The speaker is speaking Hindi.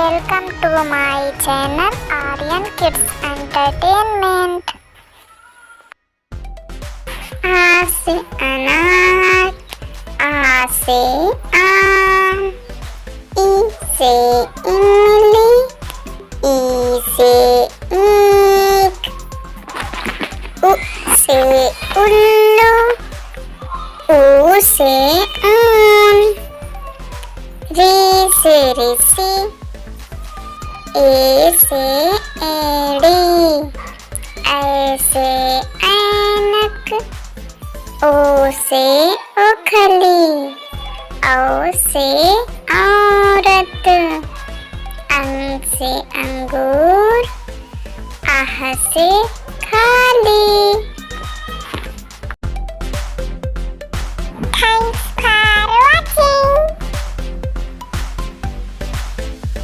Welcome to my channel Aryan Kids Entertainment. A से अनार, आ से आम, ई से इमली, ई से ईख, उ से उल्लू, ऊ से ऊन, री से ऋषि, ए से एड़ी, ऐ से ऐनक, ओ से ओखली, औ से